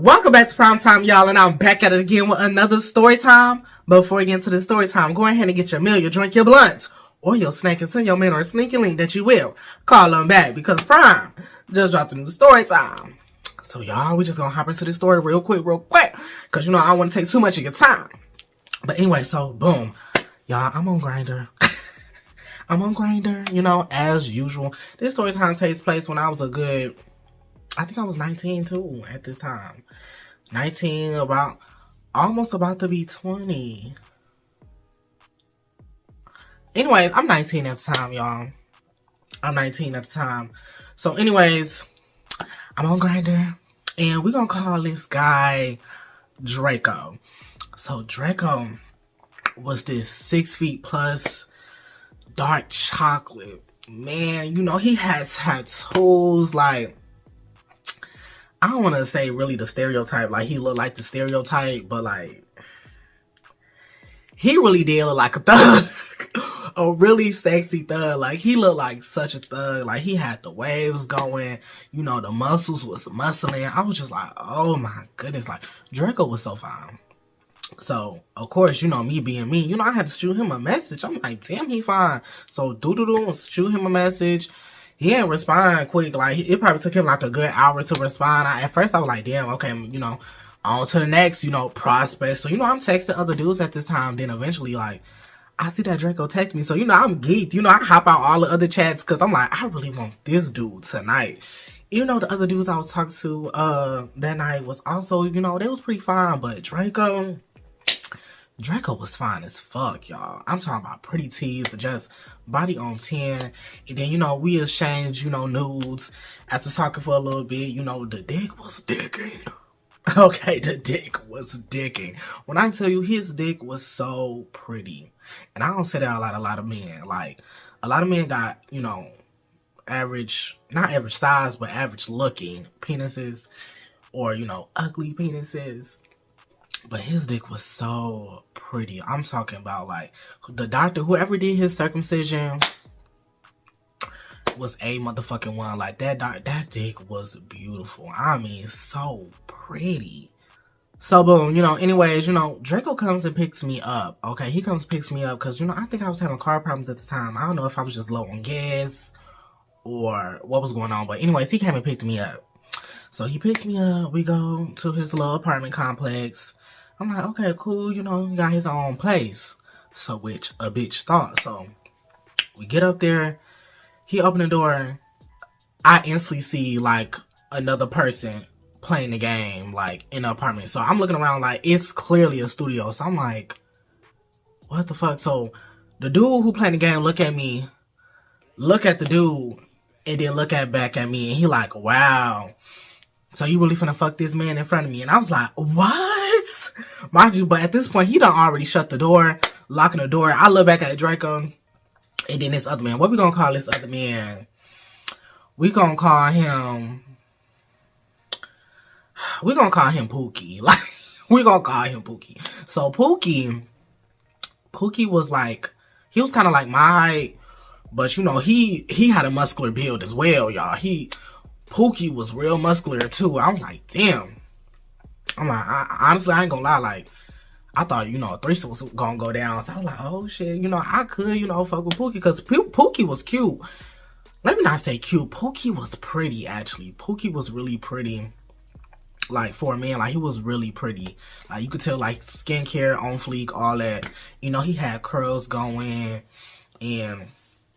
Welcome back to Prime Time, y'all, and I'm back at it again with another story time. But before we get into the story time, go ahead and get your meal, your drink, your blunt, or your snack, and send your man or sneaky link that you will. Call them back because Prime just dropped a new story time. So, y'all, we just gonna hop into this story real quick, because, you know, I don't want to take too much of your time. But anyway, so, boom. Y'all, I'm on Grindr. I'm on Grindr, you know, as usual. This story time takes place when I was I think I was 19 too at this time. 19, almost about to be 20. Anyways, I'm 19 at the time, y'all. I'm 19 at the time. So anyways, I'm on Grindr. And we're going to call this guy Draco. So Draco was this 6 feet plus dark chocolate. Man, you know, he has tattoos like, I don't want to say really the stereotype, like he looked like the stereotype, but like, he really did look like a thug. A really sexy thug. Like, he looked like such a thug. Like, he had the waves going, you know, the muscles was muscling. I was just like, oh my goodness, like, Draco was so fine. So, of course, you know, me being me, you know, I had to shoot him a message. I'm like, damn, he fine. So, shoot him a message. He didn't respond quick. Like, it probably took him like a good hour to respond. At first, I was like, damn, okay, you know, on to the next, you know, prospect. So, you know, I'm texting other dudes at this time. Then eventually, like, I see that Draco text me. So, you know, I'm geeked. You know, I hop out all the other chats because I'm like, I really want this dude tonight. Even though the other dudes I was talking to that night was also, you know, they was pretty fine. But Draco was fine as fuck, y'all. I'm talking about pretty tees, just body on 10. And then, you know, we exchanged, you know, nudes. After talking for a little bit, you know, the dick was dicking. Okay, the dick was dicking. When I tell you, his dick was so pretty. And I don't say that a lot of men. Like, a lot of men got, you know, not average size, but average looking penises. Or, you know, ugly penises. But his dick was so pretty. I'm talking about, like, the doctor, whoever did his circumcision was a motherfucking one. Like, that dick was beautiful. I mean, so pretty. So, boom, you know, anyways, you know, Draco comes and picks me up. Okay, he comes and picks me up because, you know, I think I was having car problems at the time. I don't know if I was just low on gas or what was going on. But anyways, he came and picked me up. So, he picks me up. We go to his little apartment complex. I'm like, okay, cool, you know, he got his own place. So, which a bitch thought. So, we get up there. He opened the door. I instantly see, like, another person playing the game, like, in the apartment. So, I'm looking around like, it's clearly a studio. So, I'm like, what the fuck? So, the dude who playing the game look at me, look at the dude, and then look back at me. And he like, wow. So, you really finna fuck this man in front of me? And I was like, what? Mind you, but at this point, he done already shut the door, locking the door. I look back at Draco, and then this other man. What we gonna call this other man? We gonna call him Pookie. Like, we gonna call him Pookie. So Pookie was like, he was kind of like my height, but you know, he had a muscular build as well, y'all. Pookie was real muscular too. I'm like, damn. I'm like, honestly, I ain't gonna lie, like, I thought, you know, a threesome was gonna go down. So I was like, oh shit, you know, I could, you know, fuck with Pookie, because Pookie was cute. Let me not say cute. Pookie was pretty, actually. Pookie was really pretty. Like, for a man, like, he was really pretty. Like, you could tell, like, skincare on fleek, all that. You know, he had curls going, and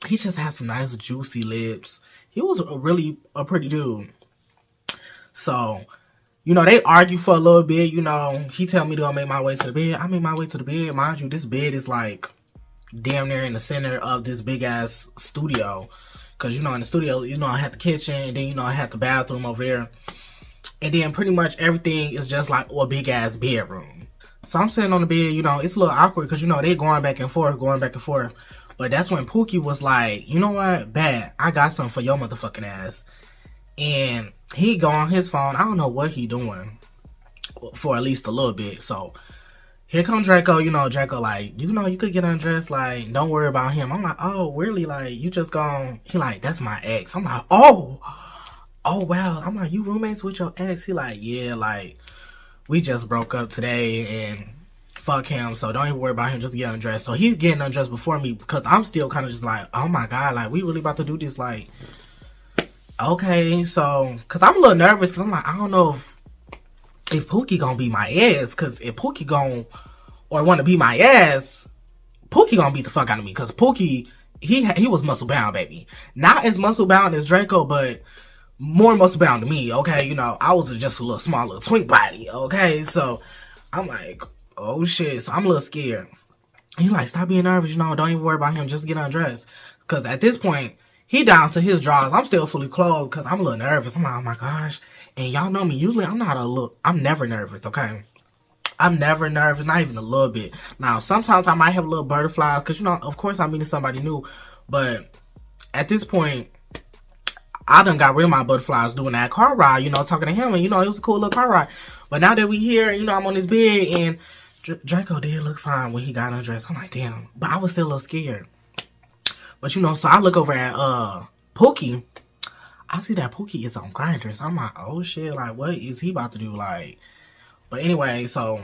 he just had some nice, juicy lips. He was a pretty dude. So, you know, they argue for a little bit, you know. He tell me to go make my way to the bed. I make my way to the bed. Mind you, this bed is, like, damn near in the center of this big-ass studio. Because, you know, in the studio, you know, I had the kitchen, and then, you know, I had the bathroom over there. And then pretty much everything is just, like, a big-ass bedroom. So I'm sitting on the bed, you know, it's a little awkward because, you know, they going back and forth. But that's when Pookie was like, you know what, bad, I got something for your motherfucking ass. And he go on his phone. I don't know what he doing for at least a little bit. So here comes Draco. You know, Draco like, you know, you could get undressed. Like, don't worry about him. I'm like, oh, really? Like, you just gone. He like, that's my ex. I'm like, oh, oh, wow. I'm like, you roommates with your ex? He like, yeah, like, we just broke up today and fuck him. So don't even worry about him. Just get undressed. So he's getting undressed before me because I'm still kind of just like, oh my God, like, we really about to do this? Like, okay. So, because I'm a little nervous because I'm like, I don't know if Pookie gonna be my ass. Because if Pookie gonna, or want to be my ass, Pookie gonna beat the fuck out of me. Because Pookie, he was muscle bound, baby. Not as muscle bound as Draco, but more muscle bound to me, okay? You know, I was just a little small little twink body, okay? So I'm like, oh shit. So I'm a little scared. He's like, stop being nervous, you know, don't even worry about him, just get undressed. Because at this point, he down to his drawers. I'm still fully clothed because I'm a little nervous. I'm like, oh my gosh. And y'all know me, usually I'm never nervous, okay? I'm never nervous, not even a little bit. Now, sometimes I might have a little butterflies because, you know, of course I'm meeting somebody new. But at this point, I done got rid of my butterflies doing that car ride, you know, talking to him. And, you know, it was a cool little car ride. But now that we here, you know, I'm on this bed. And Draco did look fine when he got undressed. I'm like, damn. But I was still a little scared. But, you know, so I look over at Pookie. I see that Pookie is on Grindr. So I'm like, oh, shit. Like, what is he about to do? Like, but anyway, so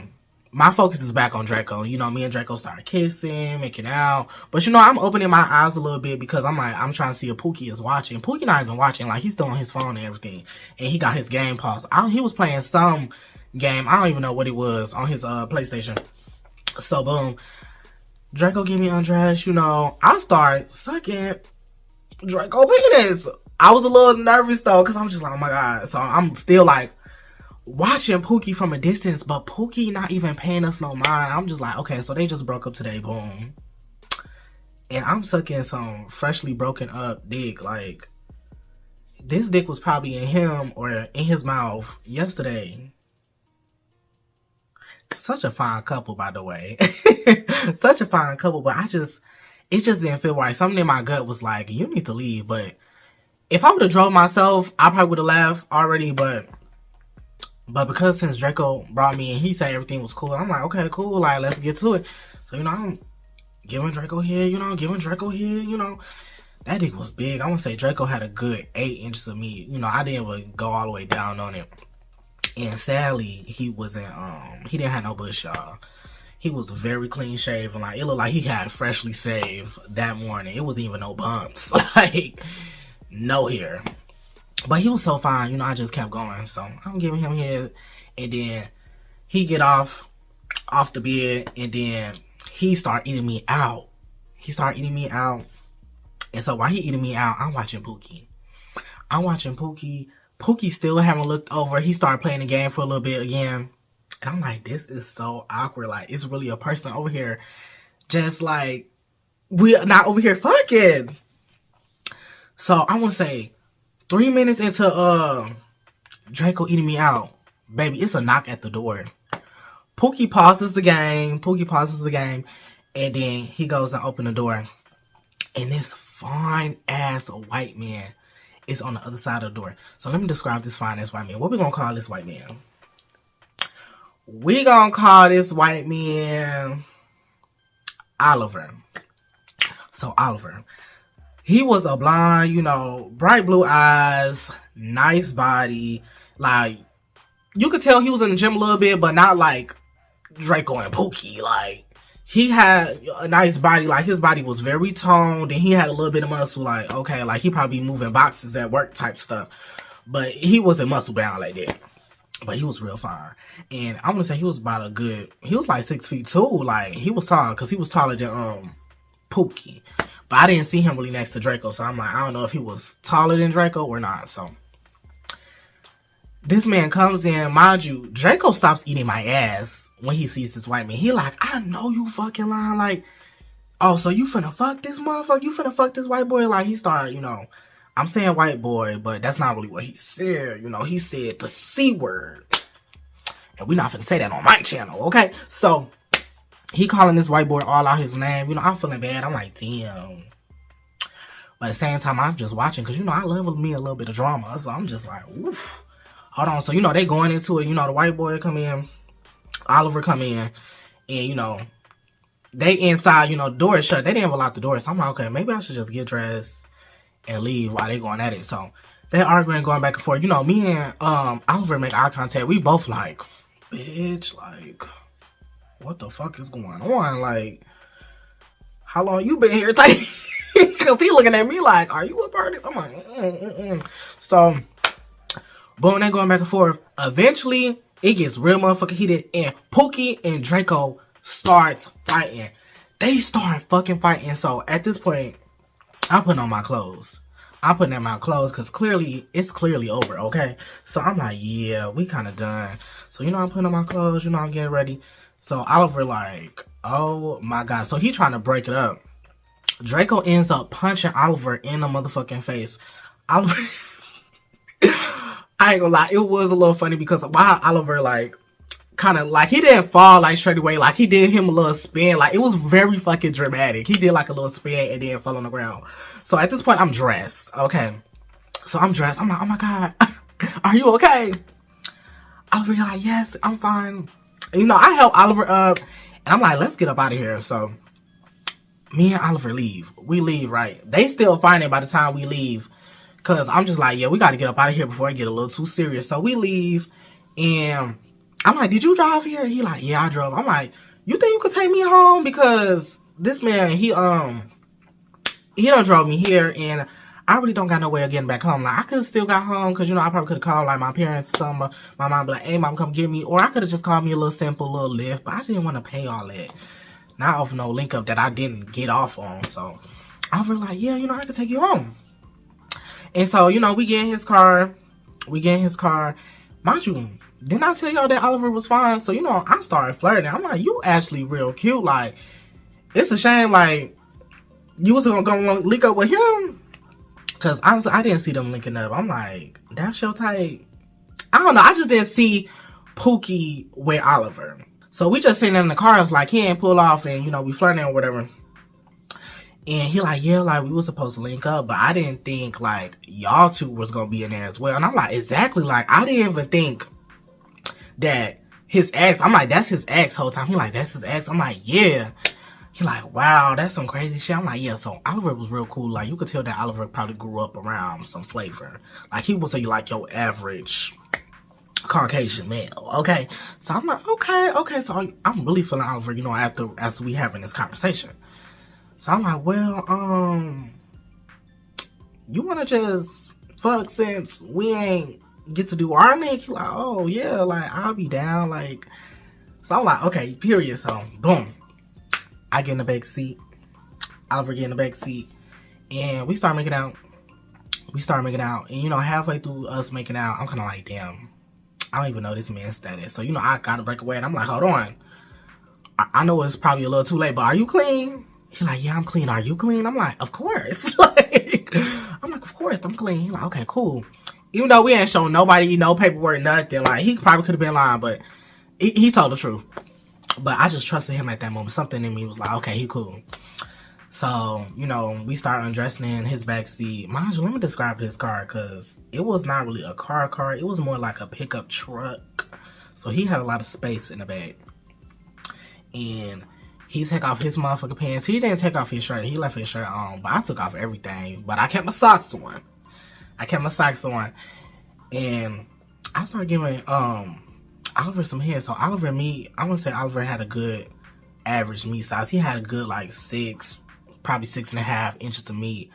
my focus is back on Draco. You know, me and Draco started kissing, making out. But, you know, I'm opening my eyes a little bit because I'm like, I'm trying to see if Pookie is watching. Pookie not even watching. Like, he's still on his phone and everything. And he got his game paused. He was playing some game. I don't even know what it was on his PlayStation. So, boom. Draco get me undressed, you know. I start sucking Draco penis. I was a little nervous, though, because I'm just like, oh, my God. So, I'm still, like, watching Pookie from a distance, but Pookie not even paying us no mind. I'm just like, okay, so they just broke up today, boom. And I'm sucking some freshly broken up dick. Like, this dick was probably in him or in his mouth yesterday. Such a fine couple, by the way. Such a fine couple, but it just didn't feel right. Something in my gut was like, you need to leave. But if I would have drove myself, I probably would have left already, but because since Draco brought me and he said everything was cool, I'm like, okay, cool, like, let's get to it. So, you know, I'm giving Draco here, you know, you know. That dick was big. I want to say Draco had a good 8 inches of meat. You know, I didn't even go all the way down on it. And sadly, he didn't have no bush, y'all. He was very clean shaven. Like, it looked like he had freshly shaved that morning. It wasn't even no bumps. Like, no hair. But he was so fine, you know, I just kept going. So I'm giving him head. And then he get off the bed. And then he start eating me out. And so while he eating me out, I'm watching Pookie. Pookie still haven't looked over. He started playing the game for a little bit again. And I'm like, this is so awkward. Like, it's really a person over here. Just like, we're not over here fucking. So I want to say, 3 minutes into Draco eating me out, baby, it's a knock at the door. Pookie pauses the game, and then he goes and open the door. And this fine-ass white man is on the other side of the door. So let me describe this fine-ass white man. What we gonna call this white man? We gonna call this white man Oliver. So Oliver, he was a blonde, you know, bright blue eyes, nice body. Like, you could tell he was in the gym a little bit, but not like Draco and Pookie. Like, he had a nice body. Like, his body was very toned, and he had a little bit of muscle. Like, okay, like, he probably moving boxes at work type stuff. But he wasn't muscle bound like that. But he was real fine. And I'm going to say he was he was like 6 feet too. Like, he was tall, because he was taller than Pookie. But I didn't see him really next to Draco, so I'm like, I don't know if he was taller than Draco or not. So this man comes in, mind you, Draco stops eating my ass when he sees this white man. He like, I know you fucking lying. Like, oh, so you finna fuck this motherfucker? You finna fuck this white boy? Like, he started, you know, I'm saying white boy, but that's not really what he said. You know, he said the C word. And we're not finna say that on my channel, okay? So he calling this white boy all out his name. You know, I'm feeling bad. I'm like, damn. But at the same time, I'm just watching because, you know, I love me a little bit of drama. So I'm just like, oof. Hold on. So, you know, they going into it. You know, the white boy come in. Oliver come in. And, you know, they inside, you know, the door is shut. They didn't even lock the door. So I'm like, okay, maybe I should just get dressed and leave while they going at it. So they arguing, going back and forth. You know, me and Oliver make eye contact. We both like, bitch, like, what the fuck is going on? Like, how long you been here? Because he looking at me like, are you a part of this? I'm like, So, boom, they going back and forth. Eventually, it gets real motherfucking heated, and Pookie and Draco starts fighting. They start fucking fighting. So, at this point, I'm putting on my clothes. I'm putting on my clothes because it's clearly over, okay? So, I'm like, yeah, we kind of done. So, you know, I'm putting on my clothes. You know, I'm getting ready. So, Oliver like, oh, my God. So, he trying to break it up. Draco ends up punching Oliver in the motherfucking face. Oliver, I ain't gonna lie, it was a little funny because while Oliver, like, kind of, like, he didn't fall, like, straight away. Like, he did him a little spin. Like, it was very fucking dramatic. He did, like, a little spin and then fell on the ground. So, at this point, I'm dressed, okay? So, I'm dressed. I'm like, oh, my God. Are you okay? Oliver, you're like, yes, I'm fine. You know, I help Oliver up. And I'm like, let's get up out of here. So, me and Oliver leave. We leave, right? They still fighting by the time we leave. Because I'm just like, yeah, we got to get up out of here before it get a little too serious. So we leave. And I'm like, did you drive here? He like, yeah, I drove. I'm like, you think you could take me home? Because this man, he done drove me here. And I really don't got no way of getting back home. Like, I could have still got home. Because, you know, I probably could have called, like, my parents. My mom be like, hey, mom, come get me. Or I could have just called me a little simple little lift. But I didn't want to pay all that. Not off no link up that I didn't get off on. So I was like, yeah, you know, I can take you home. And so, you know, we get in his car. Mind you, didn't I tell y'all that Oliver was fine? So, you know, I started flirting. I'm like, you actually real cute. Like, it's a shame, like, you was gonna link up with him. Because honestly, I didn't see them linking up. I'm like, that's your type. I don't know. I just didn't see Pookie with Oliver. So we just sitting in the car, it's like he ain't pull off and, you know, we flirting or whatever. And he like, yeah, like we were supposed to link up, but I didn't think like y'all two was going to be in there as well. And I'm like, exactly. Like, I didn't even think that his ex, I'm like, that's his ex whole time. He like, that's his ex. I'm like, yeah. He like, wow, that's some crazy shit. I'm like, yeah. So Oliver was real cool. Like, you could tell that Oliver probably grew up around some flavor. Like, he was like your average Caucasian male, okay? So I'm like, okay, so I'm really feeling Oliver, you know, after we having this conversation. So I'm like, well, you wanna just fuck since we ain't get to do our link? He like, oh yeah, like I'll be down, like. So I'm like, okay, period. So boom, I get in the back seat, Oliver get in the back seat, and we start making out. And you know, halfway through us making out, I'm kind of like, damn, I don't even know this man's status. So, you know, I gotta break away and I'm like, hold on. I know it's probably a little too late, but are you clean? He like, yeah, I'm clean. Are you clean? I'm like, of course. I'm like, of course, I'm clean. He like, okay, cool. Even though we ain't shown nobody, no paperwork, nothing. Like, he probably could have been lying, but he told the truth. But I just trusted him at that moment. Something in me was like, okay, he cool. So, you know, we start undressing in his backseat. Mind you, let me describe his car, because it was not really a car. It was more like a pickup truck. So he had a lot of space in the back. And he took off his motherfucking pants. He didn't take off his shirt. He left his shirt on. But I took off everything. But I kept my socks on. And I started giving Oliver some hair. So Oliver and me, I want to say Oliver had a good average meat size. He had a good like 6, probably 6.5 inches of meat.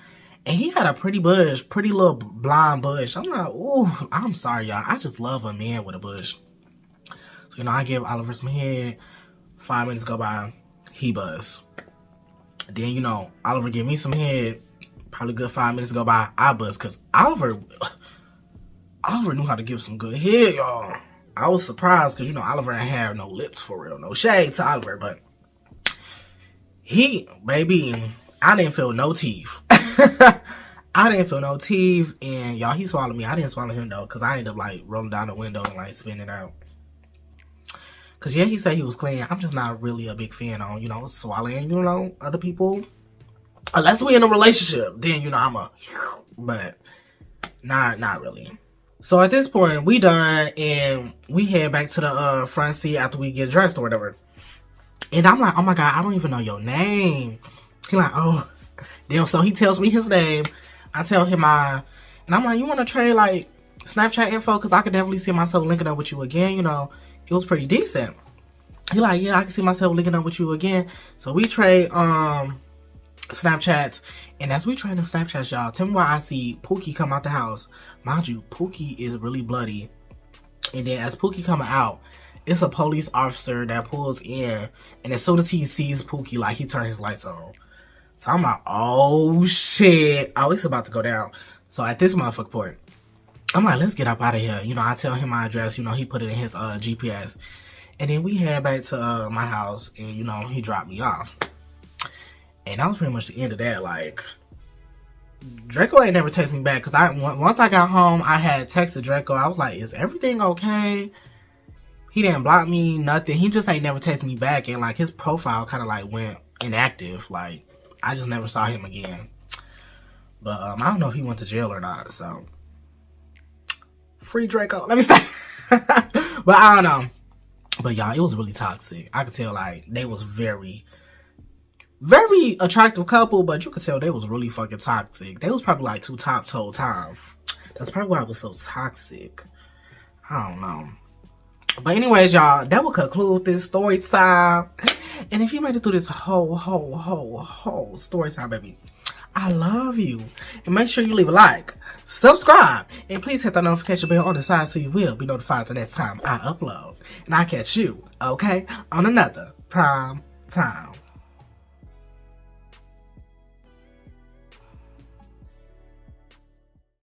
And he had a pretty bush, pretty little blonde bush. I'm like, ooh, I'm sorry, y'all. I just love a man with a bush. So, you know, I give Oliver some head. 5 minutes go by, he buzz. Then, you know, Oliver give me some head. Probably good 5 minutes go by, I buzz. Because Oliver knew how to give some good head, y'all. I was surprised because, you know, Oliver ain't had no lips for real. No shade to Oliver, but baby, I didn't feel no teeth. I didn't feel no teeth, and y'all, he swallowed me. I didn't swallow him, though, because I ended up, like, rolling down the window and, like, spinning out. Because, yeah, he said he was clean. I'm just not really a big fan on, you know, swallowing, you know, other people. Unless we in a relationship, then, you know, but not really. So, at this point, we done, and we head back to the front seat after we get dressed or whatever. And I'm like, oh, my God, I don't even know your name. He like, oh. Then, so he tells me his name. I tell him and I'm like, you want to trade like Snapchat info? Because I could definitely see myself linking up with you again. You know, it was pretty decent. He like, yeah, I can see myself linking up with you again. So we trade Snapchats. And as we trade the Snapchats, y'all, tell me why I see Pookie come out the house. Mind you, Pookie is really bloody. And then as Pookie coming out, it's a police officer that pulls in. And as soon as he sees Pookie, like, he turns his lights on. So I'm like, oh shit. Oh, it's about to go down. So at this motherfucker point, I'm like, let's get up out of here. You know, I tell him my address. You know, he put it in his GPS. And then we head back to my house. And, you know, he dropped me off. And that was pretty much the end of that. Like, Draco ain't never texted me back. Because once I got home, I had texted Draco. I was like, is everything okay? He didn't block me, nothing. He just ain't never texted me back. And, like, his profile kind of, like, went inactive. Like, I just never saw him again. But I don't know if he went to jail or not. So, free Draco. Let me stop. But I don't know. But y'all, it was really toxic. I could tell, like, they was very attractive couple, but you could tell they was really fucking toxic. They was probably like two tops the whole time. That's probably why it was so toxic. I don't know. But anyways, y'all, that will conclude this story time. And if you made it through this whole story time, baby, I love you. And make sure you leave a like, subscribe, and please hit that notification bell on the side so you will be notified the next time I upload. And I'll catch you, okay, on another Prime Time.